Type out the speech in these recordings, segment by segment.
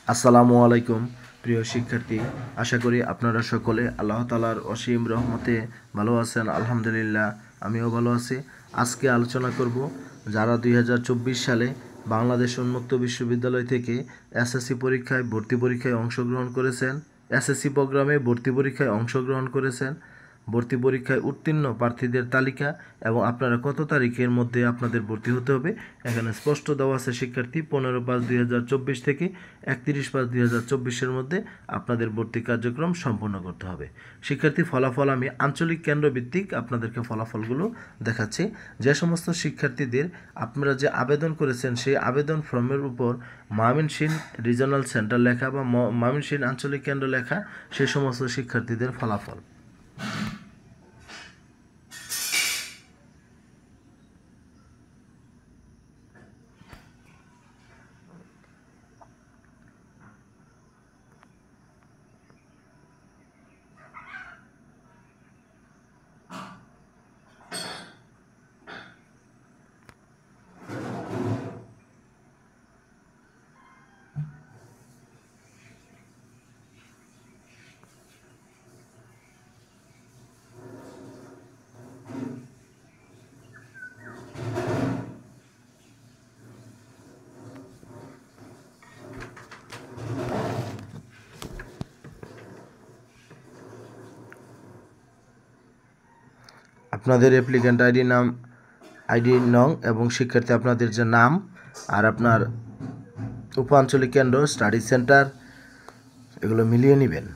আসসালামু আলাইকুম প্রিয় শিক্ষার্থী, আশা করি আপনারা সকলে আল্লাহ তাআলার অসীম রহমতে ভালো আছেন। আলহামদুলিল্লাহ, আমিও ভালো আছি। আজকে আলোচনা করব যারা 2024 সালে বাংলাদেশ উন্মুক্ত বিশ্ববিদ্যালয় থেকে এসএসসি পরীক্ষায় ভর্তি পরীক্ষায় অংশগ্রহণ করেছেন, এসএসসি প্রোগ্রামে ভর্তি পরীক্ষায় অংশগ্রহণ করেছেন, ভর্তি পরীক্ষায় উত্তীর্ণ প্রার্থীদের তালিকা এবং আপনারা কত তারিখের মধ্যে আপনাদের ভর্তি হতে হবে এখানে স্পষ্ট দেওয়া আছে। শিক্ষার্থী 15/5/2024 থেকে 31/5/2024-এর মধ্যে আপনাদের ভর্তি কার্যক্রম সম্পন্ন করতে হবে। শিক্ষার্থী, ফলাফল আমি আঞ্চলিক কেন্দ্রভিত্তিক আপনাদেরকে ফলাফলগুলো দেখাচ্ছি। যে সমস্ত শিক্ষার্থীদের আপনারা যে আবেদন করেছেন সেই আবেদন ফর্মের উপর ময়মনসিংহ রিজনাল সেন্টার লেখা বা ময়মনসিংহ আঞ্চলিক কেন্দ্র লেখা, সেই সমস্ত শিক্ষার্থীদের ফলাফল। আপনাদের অ্যাপ্লিক্যান্ট আইডি নং এবং শিক্ষার্থী আপনাদের যে নাম আর আপনার উপ আঞ্চলিক কেন্দ্র স্টাডি সেন্টার এগুলো মিলিয়ে নেবেন।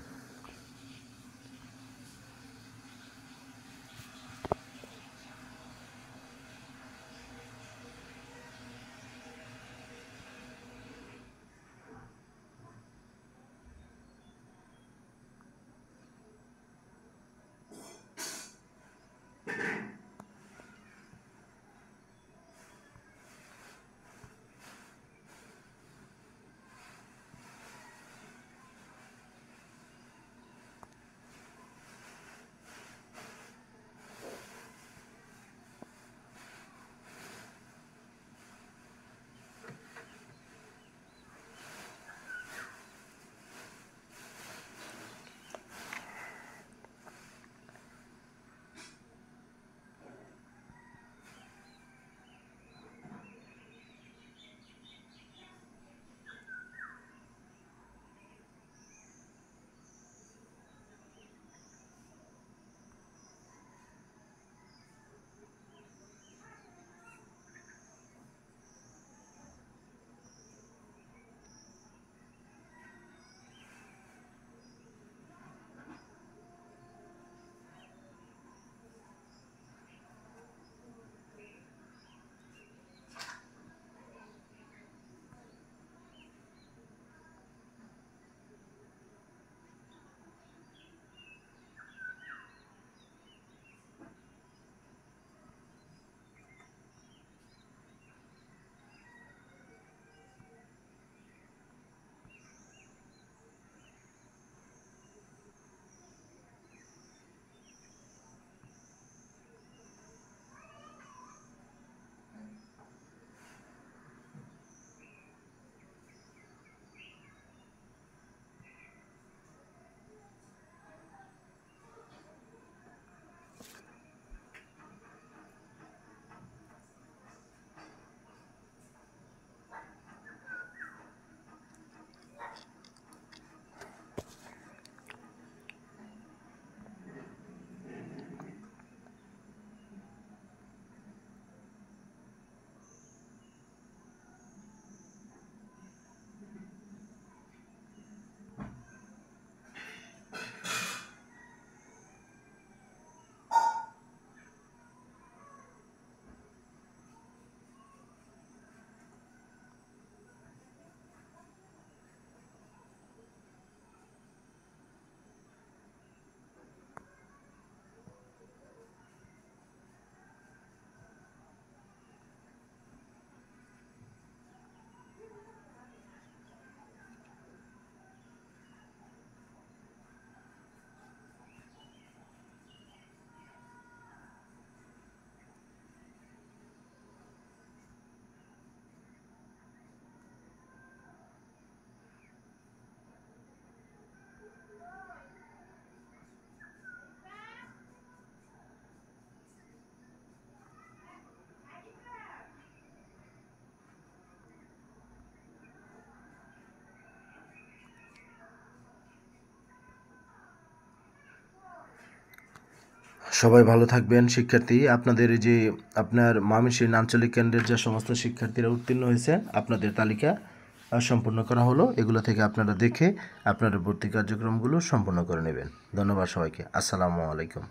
সবাই ভালো থাকবেন শিক্ষার্থী। আপনাদের এই যে আপনার ময়মনসিংহ আঞ্চলিক কেন্দ্রের যে সমস্ত শিক্ষার্থীরা উত্তীর্ণ হয়েছে আপনাদের তালিকা সম্পূর্ণ করা হলো। এগুলো থেকে আপনারা দেখে আপনারা ভর্তি কার্যক্রমগুলো সম্পূর্ণ করে নেবেন। ধন্যবাদ সবাইকে। আসসালামু আলাইকুম।